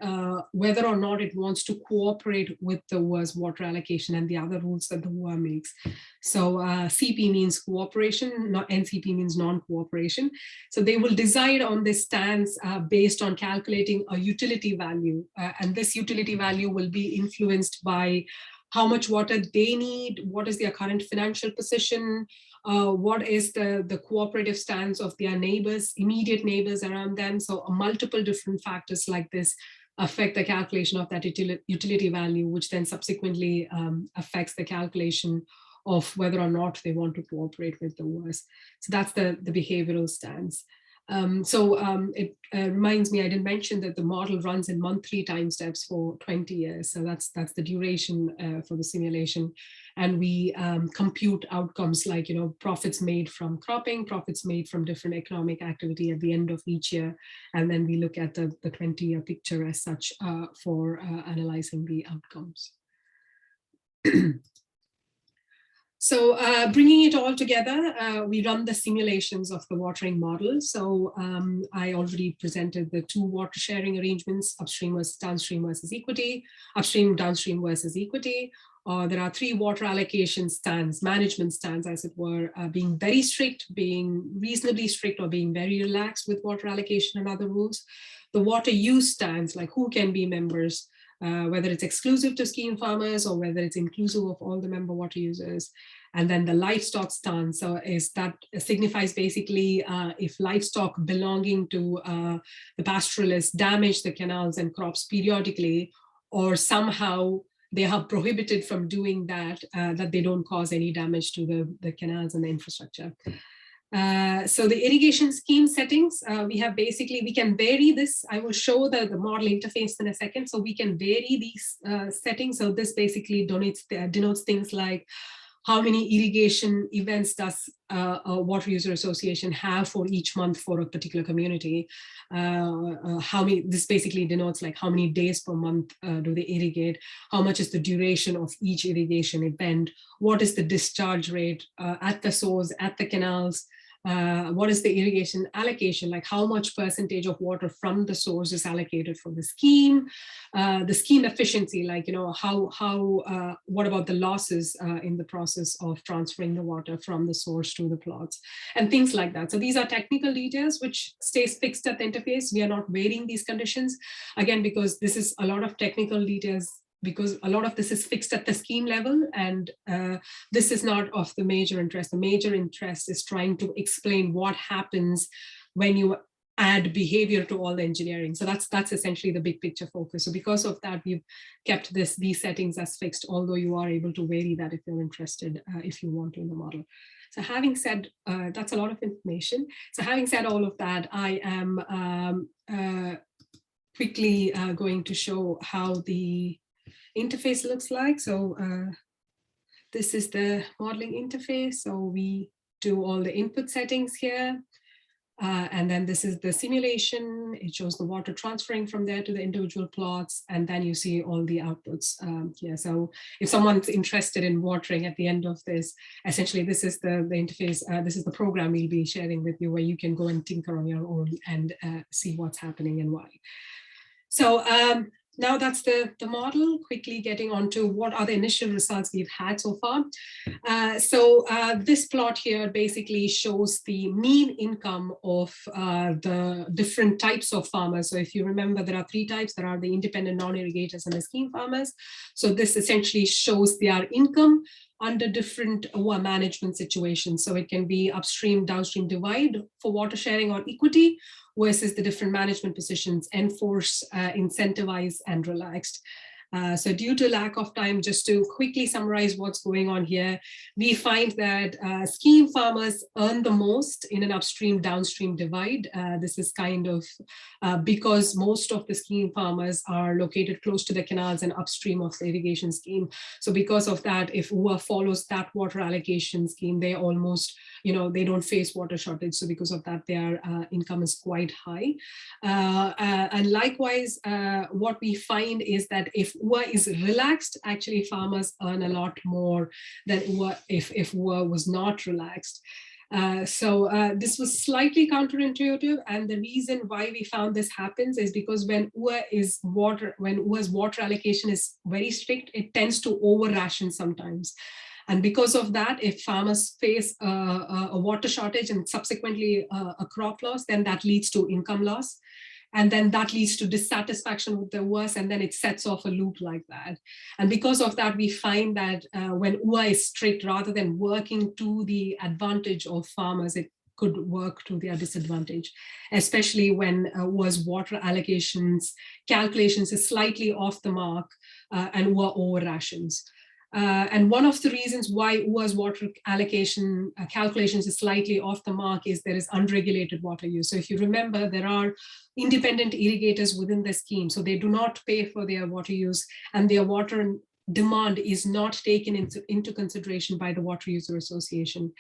whether or not it wants to cooperate with the WUA's water allocation and the other rules that the WUA makes. So CP means cooperation, NCP means non-cooperation. So they will decide on this stance based on calculating a utility value. And this utility value will be influenced by how much water they need, what is their current financial position, what is the cooperative stance of their neighbors, immediate neighbors around them. So multiple different factors like this affect the calculation of that utility value, which then subsequently affects the calculation of whether or not they want to cooperate with the WUAs. So that's the behavioral stance. It reminds me, I didn't mention that the model runs in monthly time steps for 20 years. So that's the duration for the simulation. And we compute outcomes like, profits made from cropping, profits made from different economic activity at the end of each year. And then we look at the 20-year picture as such for analyzing the outcomes. So bringing it all together, we run the simulations of the watering model. So I already presented the 2 water sharing arrangements, upstream versus downstream versus equity, upstream, downstream versus equity. There are 3 water allocation stands, management stands, as it were, being very strict, being reasonably strict, or being very relaxed with water allocation and other rules. The water use stands, like who can be members, whether it's exclusive to scheme farmers or whether it's inclusive of all the member water users. And then the livestock stance, so signifies basically if livestock belonging to the pastoralists damage the canals and crops periodically, or somehow they are prohibited from doing that, that they don't cause any damage to the canals and the infrastructure. So the irrigation scheme settings, we can vary this. I will show the model interface in a second. So we can vary these settings. So this basically denotes things like how many irrigation events does a water user association have for each month for a particular community. This basically denotes like how many days per month do they irrigate, how much is the duration of each irrigation event, what is the discharge rate at the source, at the canals, what is the irrigation allocation, like how much percentage of water from the source is allocated for the scheme efficiency, like, what about the losses in the process of transferring the water from the source to the plots and things like that. So these are technical details which stays fixed at the interface. We are not varying these conditions, again, because this is a lot of technical details, because a lot of this is fixed at the scheme level, and this is not of the major interest. The major interest is trying to explain what happens when you add behavior to all the engineering. So that's essentially the big picture focus. So because of that, we've kept these settings as fixed, although you are able to vary that if you're interested, if you want to in the model. So having said, that's a lot of information. So having said all of that, I am quickly going to show how the interface looks like. So this is the modeling interface. So we do all the input settings here. And then this is the simulation. It shows the water transferring from there to the individual plots. And then you see all the outputs here. So if someone's interested in watering at the end of this, essentially this is the interface, this is the program we'll be sharing with you, where you can go and tinker on your own and see what's happening and why. So now that's the model. Quickly getting on to what are the initial results we've had so far. This plot here basically shows the mean income of the different types of farmers. So if you remember, there are three types. There are the independent non-irrigators and the scheme farmers. So this essentially shows their income under different WUA management situations. So it can be upstream, downstream divide for water sharing or equity, versus the different management positions, enforce, incentivize, and relaxed. So due to lack of time, just to quickly summarize what's going on here, we find that scheme farmers earn the most in an upstream downstream divide. This is kind of because most of the scheme farmers are located close to the canals and upstream of the irrigation scheme. So because of that, if WUA follows that water allocation scheme, they almost, they don't face water shortage. So because of that, their income is quite high. And likewise, what we find is that if WUA is relaxed, actually farmers earn a lot more than WUA if WUA was not relaxed. This was slightly counterintuitive, and the reason why we found this happens is because when WUA's water allocation is very strict, it tends to over ration sometimes. And because of that, if farmers face a water shortage and subsequently a crop loss, then that leads to income loss. And then that leads to dissatisfaction with the WUAs, and then it sets off a loop like that. And because of that, we find that when WUA is strict, rather than working to the advantage of farmers, it could work to their disadvantage, especially when WUA's water allocations calculations is slightly off the mark and WUA over rations. And one of the reasons why WUA's water allocation calculations is slightly off the mark is there is unregulated water use. So if you remember, there are independent irrigators within the scheme. So they do not pay for their water use, and their water demand is not taken into consideration by the Water User Association.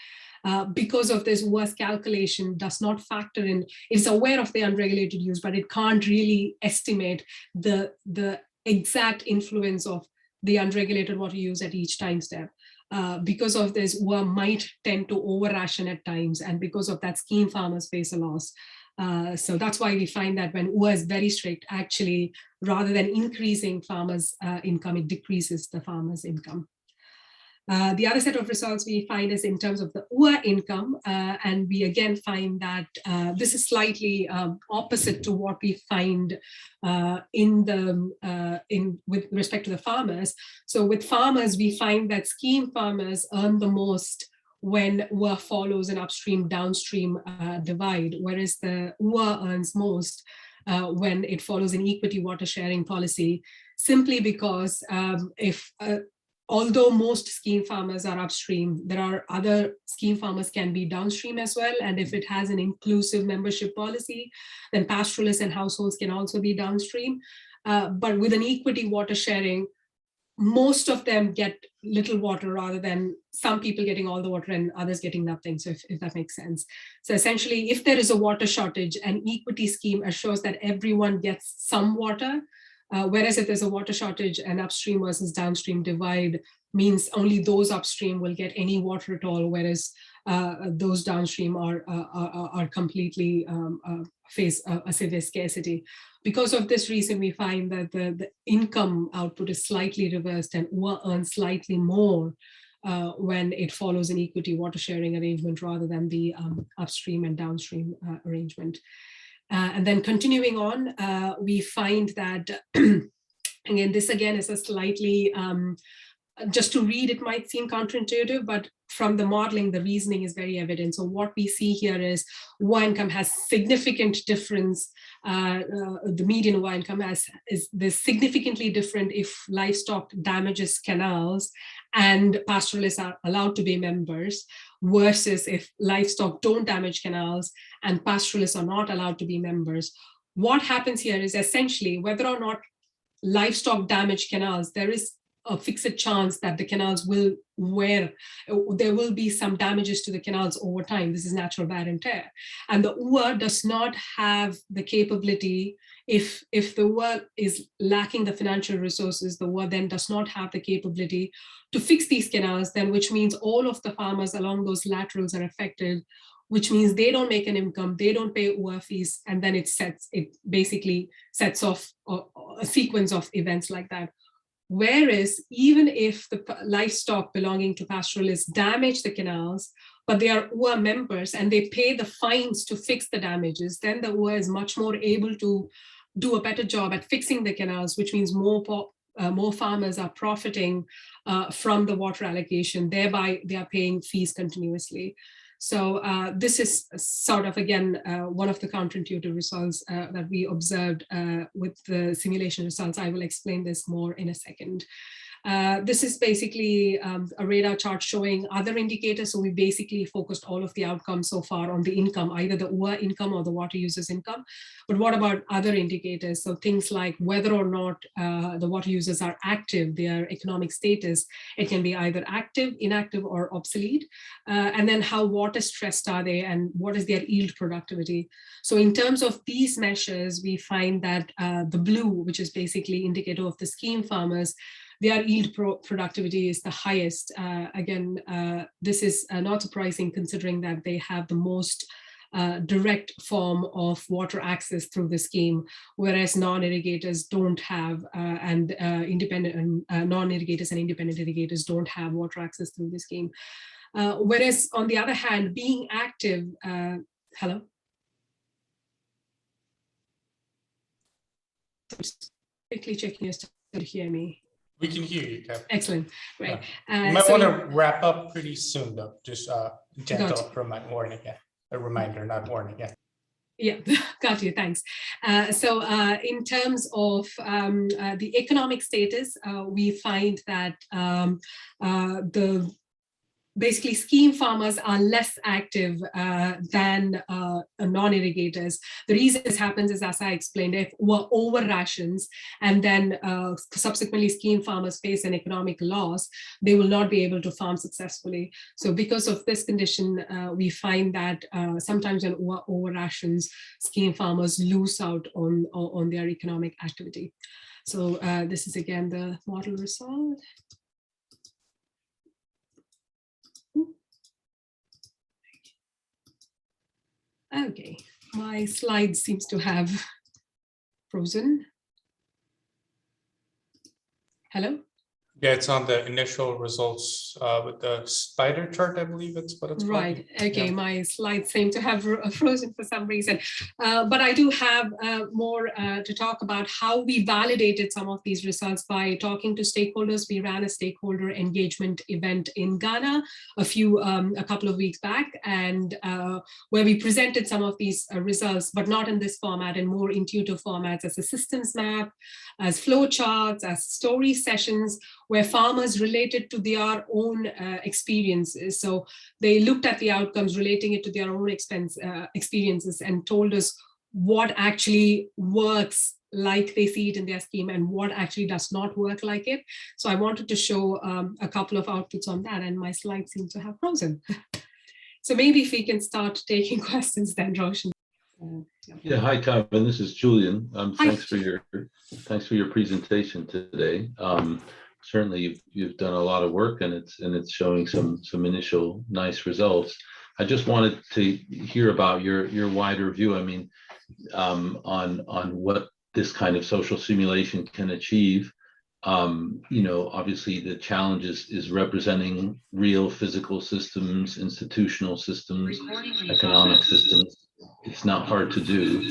Because of this, WUA's calculation does not factor in, it's aware of the unregulated use, but it can't really estimate the exact influence of the unregulated water use at each time step. Because of this, WUA might tend to over ration at times, and because of that, scheme farmers face a loss. So that's why we find that when WUA is very strict, actually, rather than increasing farmers' income, it decreases the farmers' income. The other set of results we find is in terms of the WUA income, and we again find that this is slightly opposite to what we find with respect to the farmers. So with farmers, we find that scheme farmers earn the most when WUA follows an upstream downstream divide, whereas the WUA earns most when it follows an equity water sharing policy, simply because although most scheme farmers are upstream, there are other scheme farmers can be downstream as well. And if it has an inclusive membership policy, then pastoralists and households can also be downstream. But with an equity water sharing, most of them get little water rather than some people getting all the water and others getting nothing. So if that makes sense. So essentially, if there is a water shortage, an equity scheme assures that everyone gets some water. Whereas if there's a water shortage, an upstream versus downstream divide means only those upstream will get any water at all, whereas those downstream are completely face a severe scarcity. Because of this reason, we find that the income output is slightly reversed, and WUA earns slightly more when it follows an equity water sharing arrangement rather than the upstream and downstream arrangement. And then continuing on, we find that, again, this again is a slightly, just to read, it might seem counterintuitive, but from the modeling, the reasoning is very evident. So what we see here is WUA income has significant difference. The median WUA income is significantly different if livestock damages canals and pastoralists are allowed to be members, versus if livestock don't damage canals and pastoralists are not allowed to be members. What happens here is essentially whether or not livestock damage canals, there is a fixed chance that the canals will wear, there will be some damages to the canals over time. This is natural wear and tear. And the WUA does not have the capability, if the WUA is lacking the financial resources, the WUA then does not have the capability to fix these canals, then which means all of the farmers along those laterals are affected, which means they don't make an income, they don't pay WUA fees, and then it basically sets off a sequence of events like that. Whereas even if the livestock belonging to pastoralists damage the canals, but they are WUA members and they pay the fines to fix the damages, then the WUA is much more able to do a better job at fixing the canals, which means more farmers are profiting from the water allocation, thereby they are paying fees continuously. So this is sort of, again, one of the counterintuitive results that we observed with the simulation results. I will explain this more in a second. This is basically a radar chart showing other indicators. So we basically focused all of the outcomes so far on the income, either the WUA income or the water users income. But what about other indicators? So things like whether or not the water users are active, their economic status, it can be either active, inactive, or obsolete. And then how water stressed are they and what is their yield productivity? So in terms of these measures, we find that the blue, which is basically indicator of the scheme farmers, their yield productivity is the highest. Again, this is not surprising considering that they have the most direct form of water access through the scheme, whereas non-irrigators don't have, and independent non-irrigators and independent irrigators don't have water access through the scheme. Whereas on the other hand, being active, hello? Just quickly checking you still hear me. We can hear you, Kevin. Excellent, right. You might want to wrap up pretty soon, though. Just gentle warning, yeah. A reminder, not warning, yeah. Yeah, got you, thanks. So in terms of the economic status, we find that basically scheme farmers are less active than non-irrigators. The reason this happens is, as I explained, if we're over rations and then subsequently scheme farmers face an economic loss, they will not be able to farm successfully. So because of this condition, we find that sometimes when over rations, scheme farmers lose out on their economic activity. So this is again the model result. Okay, my slide seems to have frozen. Hello? Yeah, it's on the initial results with the spider chart, I believe it's what it's called. Right, okay, yeah. My slides seem to have frozen for some reason. But I do have more to talk about how we validated some of these results by talking to stakeholders. We ran a stakeholder engagement event in Ghana a couple of weeks back, and where we presented some of these results, but not in this format, in more intuitive formats as a systems map, as flow charts, as story sessions, where farmers related to their own experiences. So they looked at the outcomes, relating it to their own experiences, and told us what actually works like they see it in their scheme and what actually does not work like it. So I wanted to show a couple of outputs on that, and my slides seem to have frozen. So maybe if we can start taking questions then, Roshan. Yeah, hi, Kevin. This is Julian. Thanks for your presentation today. Certainly, you've done a lot of work, and it's showing some initial nice results. I just wanted to hear about your wider view. I mean, on what this kind of social simulation can achieve. You know, obviously the challenge is representing real physical systems, institutional systems, economic systems. It's not hard to do.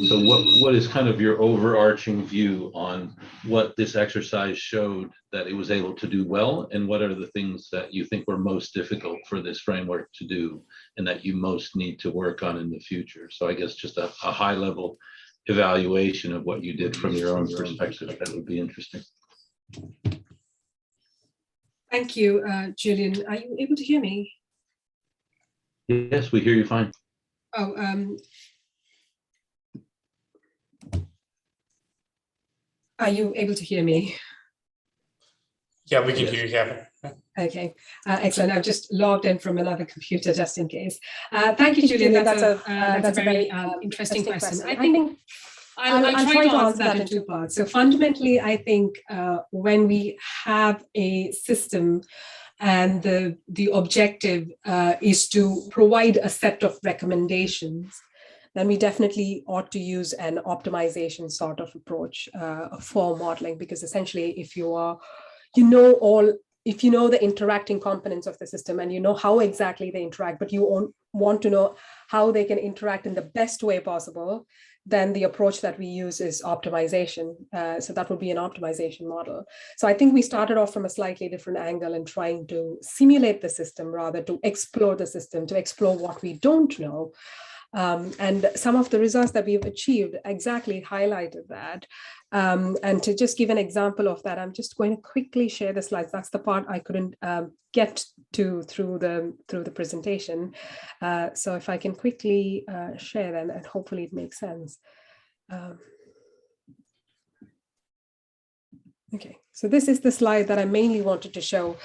So what is kind of your overarching view on what this exercise showed that it was able to do well, and what are the things that you think were most difficult for this framework to do and that you most need to work on in the future? So I guess just a high level evaluation of what you did from your own perspective, that would be interesting. Thank you, Julian. Are you able to hear me? Yes, we hear you fine. Oh, are you able to hear me? Yeah, we can Yes. hear you, Kevin. Okay, excellent. I've just logged in from another computer just in case. Thank you, Julian. That's a very interesting question. I think I'll try to answer that in two parts. So fundamentally, I think when we have a system and the objective is to provide a set of recommendations, then we definitely ought to use an optimization sort of approach for modeling, because essentially if you know the interacting components of the system and you know how exactly they interact, but you want to know how they can interact in the best way possible, then the approach that we use is optimization. So that would be an optimization model. So I think we started off from a slightly different angle in trying to simulate the system rather to explore the system, to explore what we don't know. And some of the results that we've achieved exactly highlighted that. And to just give an example of that, I'm just going to quickly share the slides. That's the part I couldn't get to through the presentation. So if I can quickly share them, and hopefully it makes sense. Okay, so this is the slide that I mainly wanted to show.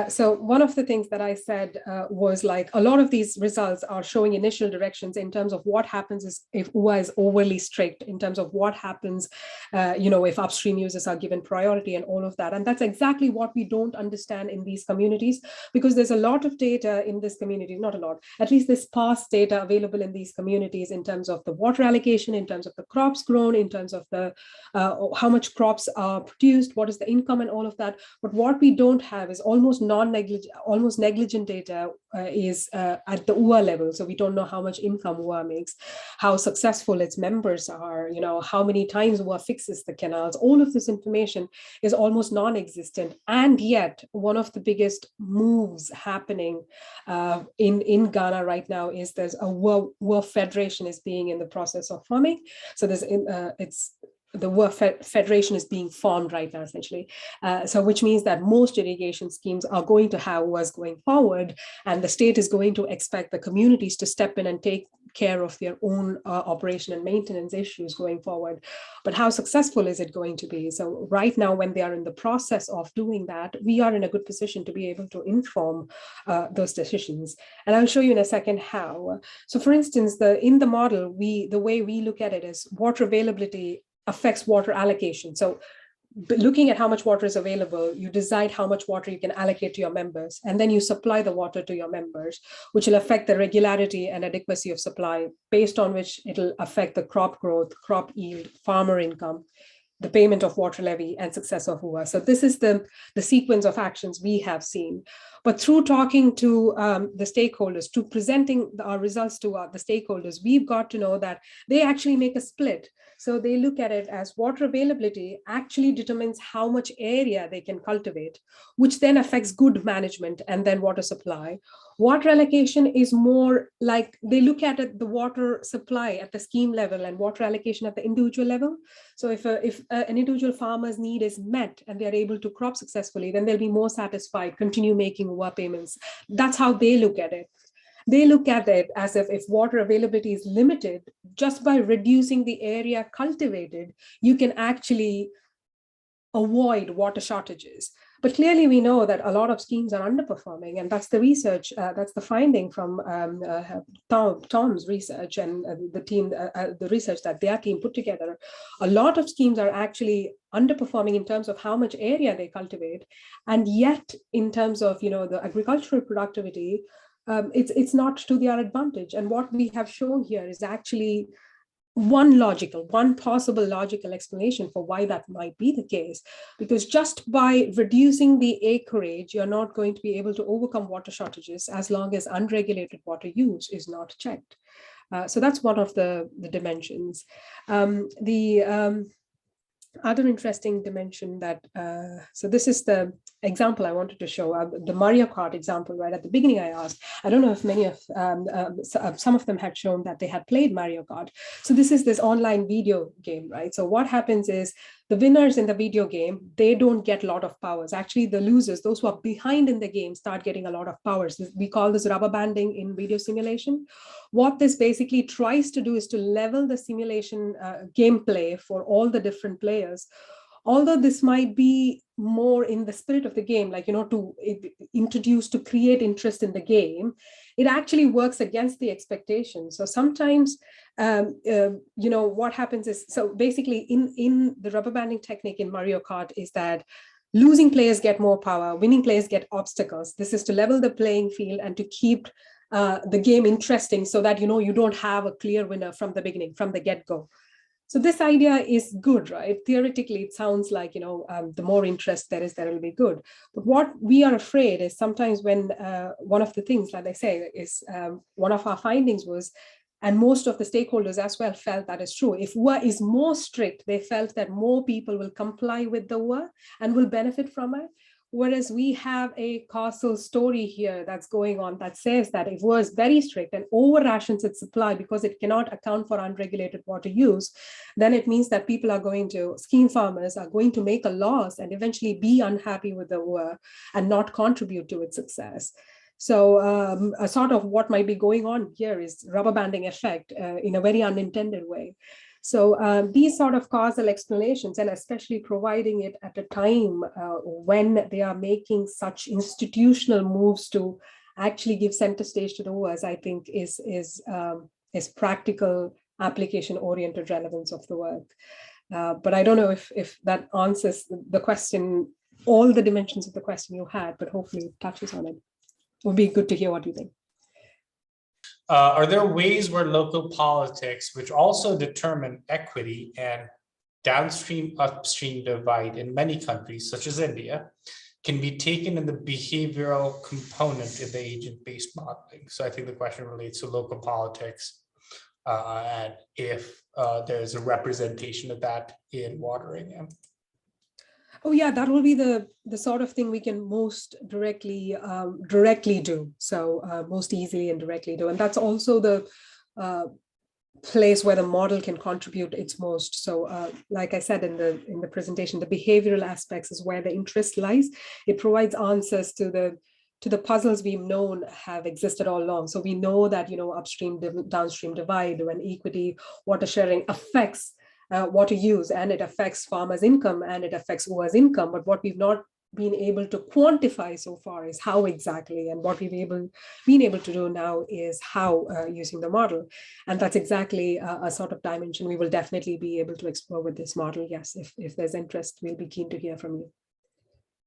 So one of the things that I said was like a lot of these results are showing initial directions in terms of what happens if UA is overly strict, in terms of what happens, if upstream users are given priority and all of that. And that's exactly what we don't understand in these communities, because there's a lot of data in this community, not a lot, at least this past data available in these communities in terms of the water allocation, in terms of the crops grown, in terms of the how much crops are produced, what is the income and all of that. But what we don't have is almost negligent data is at the UA level. So we don't know how much income UA makes, how successful its members are, how many times UA fixes the canals. All of this information is almost non-existent. And yet one of the biggest moves happening in Ghana right now is there's a UA federation is being in the process of forming. So there's the WUA Federation is being formed right now, essentially. So which means that most irrigation schemes are going to have WUAs going forward, and the state is going to expect the communities to step in and take care of their own operation and maintenance issues going forward. But how successful is it going to be? So right now, when they are in the process of doing that, we are in a good position to be able to inform those decisions. And I'll show you in a second how. So for instance, in the model, the way we look at it is water availability affects water allocation. So looking at how much water is available, you decide how much water you can allocate to your members, and then you supply the water to your members, which will affect the regularity and adequacy of supply, based on which it'll affect the crop growth, crop yield, farmer income, the payment of water levy, and success of WUA. So this is the sequence of actions we have seen. But through talking to the stakeholders, to presenting our results to the stakeholders, we've got to know that they actually make a split. So they look at it as water availability actually determines how much area they can cultivate, which then affects good management and then water supply. Water allocation is more like they look at it, the water supply at the scheme level and water allocation at the individual level. So if an individual farmer's need is met and they're able to crop successfully, then they'll be more satisfied, continue making WUA payments. That's how they look at it. They look at it as if water availability is limited, just by reducing the area cultivated, you can actually avoid water shortages. But clearly we know that a lot of schemes are underperforming, and that's the research, that's the finding from Tom's research and the research that their team put together. A lot of schemes are actually underperforming in terms of how much area they cultivate, and yet in terms of the agricultural productivity, it's not to their advantage. And what we have shown here is actually one possible logical explanation for why that might be the case, because just by reducing the acreage, you're not going to be able to overcome water shortages as long as unregulated water use is not checked. So that's one of the dimensions. Other interesting dimension that, so this is the example I wanted to show, the Mario Kart example. Right at the beginning I asked, I don't know if many of, some of them had shown that they had played Mario Kart. So this is this online video game, right? So what happens is the winners in the video game, they don't get a lot of powers. Actually, the losers, those who are behind in the game, start getting a lot of powers. We call this rubber banding in video simulation. What this basically tries to do is to level the simulation gameplay for all the different players, although this might be more in the spirit of the game, like, to introduce, to create interest in the game, it actually works against the expectation. So sometimes, what happens is, so basically in the rubber banding technique in Mario Kart is that losing players get more power, winning players get obstacles. This is to level the playing field and to keep the game interesting so that, you don't have a clear winner from the beginning, from the get-go. So this idea is good, right? Theoretically, it sounds like, the more interest there is, there will be good. But what we are afraid is sometimes when one of the things, like I say, is one of our findings was, and most of the stakeholders as well felt that is true. If WUA is more strict, they felt that more people will comply with the WUA and will benefit from it. Whereas we have a causal story here that's going on that says that if WUA is very strict and over rations its supply because it cannot account for unregulated water use, then it means that people are going to, scheme farmers are going to make a loss and eventually be unhappy with the WUA and not contribute to its success. So a sort of what might be going on here is rubber banding effect in a very unintended way. So these sort of causal explanations, and especially providing it at a time when they are making such institutional moves to actually give center stage to the WUAs, I think is practical application-oriented relevance of the work. But I don't know if that answers the question, all the dimensions of the question you had, but hopefully it touches on it. It would be good to hear what you think. Are there ways where local politics, which also determine equity and downstream upstream divide in many countries, such as India, can be taken in the behavioral component in the agent-based modeling? So I think the question relates to local politics and if there's a representation of that in watering. Oh yeah, that will be the sort of thing we can most directly do. So most easily and directly do, and that's also the place where the model can contribute its most. So like I said in the presentation, the behavioral aspects is where the interest lies. It provides answers to the puzzles we've known have existed all along. So we know that upstream downstream divide, when equity water sharing affects water use, and it affects farmers' income and it affects WUA's income. But what we've not been able to quantify so far is how exactly, and what we've been able to do now is how using the model. And that's exactly a sort of dimension we will definitely be able to explore with this model. Yes, if there's interest, we'll be keen to hear from you.